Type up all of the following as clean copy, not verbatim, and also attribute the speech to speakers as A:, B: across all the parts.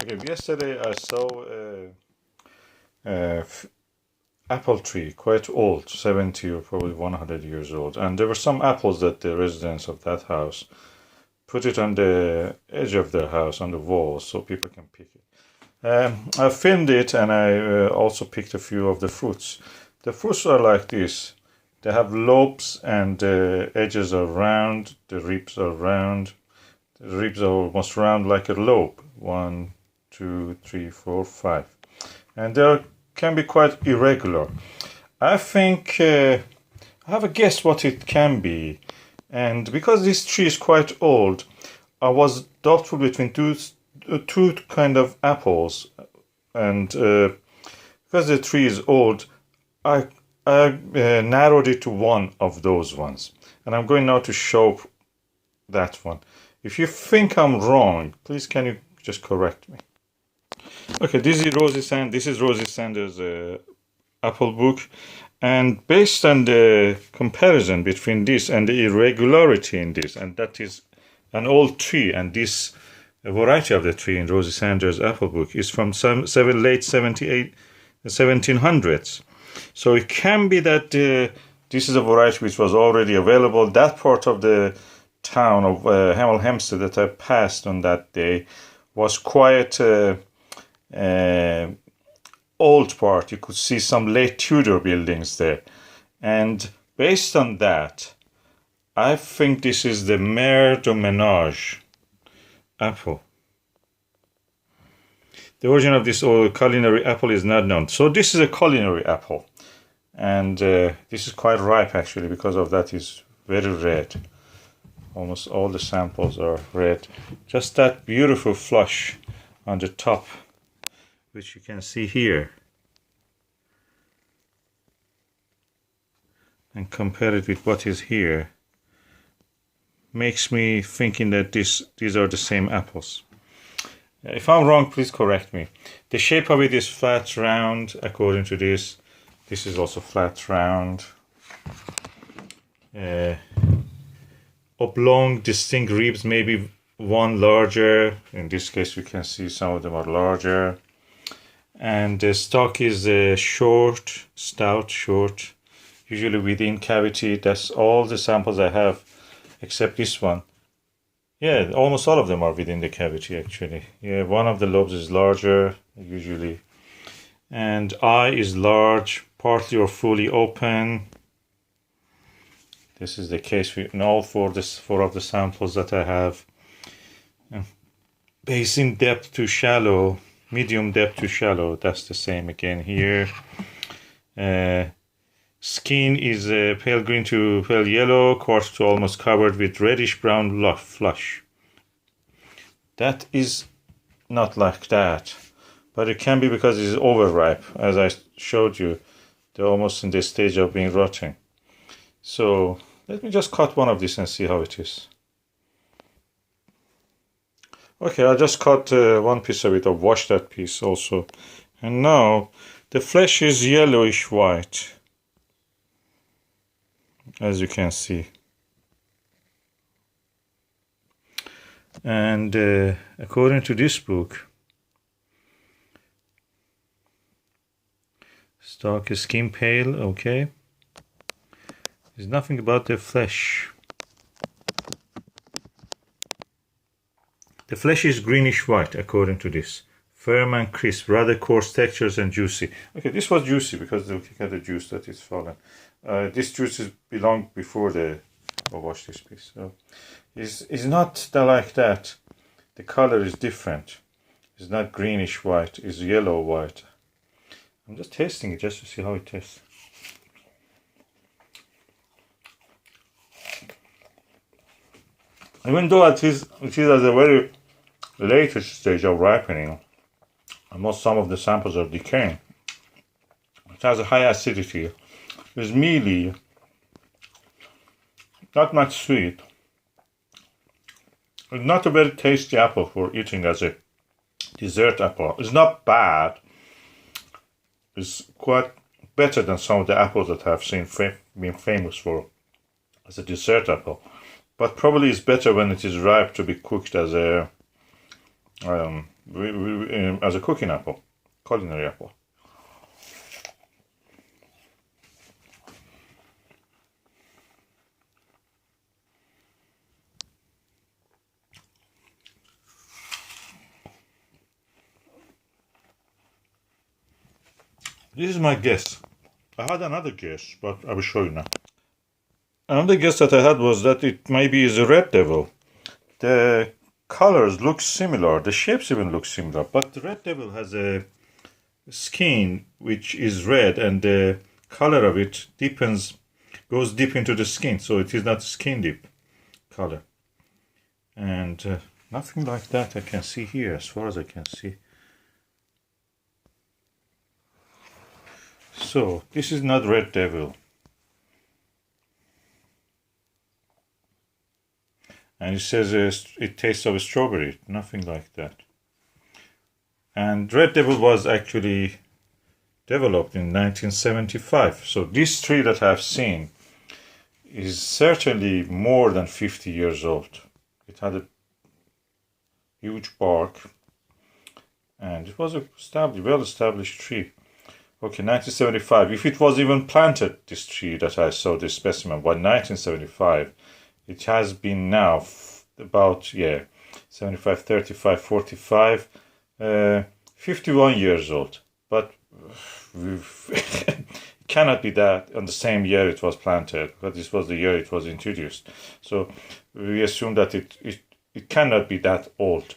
A: Okay, yesterday I saw a apple tree, quite old, 70 or probably 100 years old, and there were some apples that the residents of that house put it on the edge of their house on the wall so people can pick it. I filmed it and I also picked a few of the fruits. The fruits are like this. They have lobes and the edges are round, the ribs are round. The ribs are almost round like a lobe. 1, 2, 3, 4, 5. And they can be quite irregular. I think I have a guess what it can be. And because this tree is quite old, I was doubtful between two kind of apples. And because the tree is old, I narrowed it to one of those ones. And I'm going now to show that one. If you think I'm wrong, please can you just correct me? Okay, this is Rosie Sanders' Apple book, and based on the comparison between this and the irregularity in this, and that is an old tree, and this variety of the tree in Rosie Sanders' Apple book is from late 1700s. So it can be that this is a variety which was already available. That part of the town of Hemel Hempstead that I passed on that day was quite old part. You could see some late Tudor buildings there, and based on that, I think this is the Mer de Menage apple. The origin of this old culinary apple is not known. So this is a culinary apple, and this is quite ripe actually. Because of that, is very red. Almost all the samples are red. Just that beautiful flush on the top, which you can see here, and compare it with what is here, makes me thinking that these are the same apples. If I'm wrong, please correct me. The shape of it is flat, round, according to this. This is also flat, round. Oblong, distinct ribs, maybe one larger. In this case, we can see some of them are larger. And the stalk is short, stout, short, usually within cavity. That's all the samples I have, except this one. Yeah, almost all of them are within the cavity actually. Yeah, one of the lobes is larger, usually. And eye is large, partly or fully open. This is the case in all four of the samples that I have. Basin depth to shallow, medium depth to shallow, that's the same again here. Skin is pale green to pale yellow, quartz to almost covered with reddish brown flush. That is not like that, but it can be because it is overripe. As I showed you, they're almost in the stage of being rotten. So let me just cut one of these and see how it is. Okay, I just cut one piece of it. I've washed that piece also. And now the flesh is yellowish white, as you can see. And according to this book, stalk is skin pale, okay. There's nothing about the flesh. The flesh is greenish white, according to this. Firm and crisp, rather coarse textures and juicy. Okay, this was juicy because look at the juice that is fallen. This juice belonged before I washed this piece. So it's not like that. The color is different. It's not greenish white, it's yellow white. I'm just tasting it just to see how it tastes. Even though it is at a very latest stage of ripening, almost some of the samples are decaying. It has a high acidity. It's mealy, not much sweet. It's not a very tasty apple for eating as a dessert apple. It's not bad. It's quite better than some of the apples that I've seen been famous for as a dessert apple. But probably it's better when it is ripe to be cooked as a as a cooking apple, culinary apple. This is my guess. I had another guess, but I will show you now. Another guess that I had was that it maybe is a red devil. The colors look similar, the shapes even look similar, but the red devil has a skin which is red, and the color of it goes deep into the skin, so it is not skin deep color. And nothing like that I can see here, as far as I can see. So this is not red devil. And it says it tastes of strawberry, nothing like that. And red devil was actually developed in 1975. So this tree that I've seen is certainly more than 50 years old. It had a huge bark, and it was a well-established tree. Okay, 1975. If it was even planted, this tree that I saw, this specimen, by 1975, it has been now about, 75, 35, 45, 51 years old. But it cannot be that on the same year it was planted, but this was the year it was introduced. So we assume that it cannot be that old,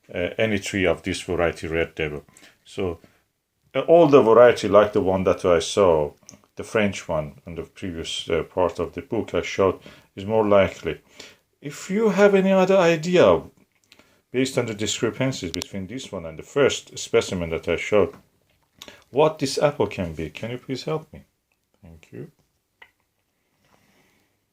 A: any tree of this variety, red devil. So all the variety like the one that I saw, the French one in the previous part of the book I showed, is more likely. If you have any other idea, based on the discrepancies between this one and the first specimen that I showed, what this apple can be, can you please help me? Thank you.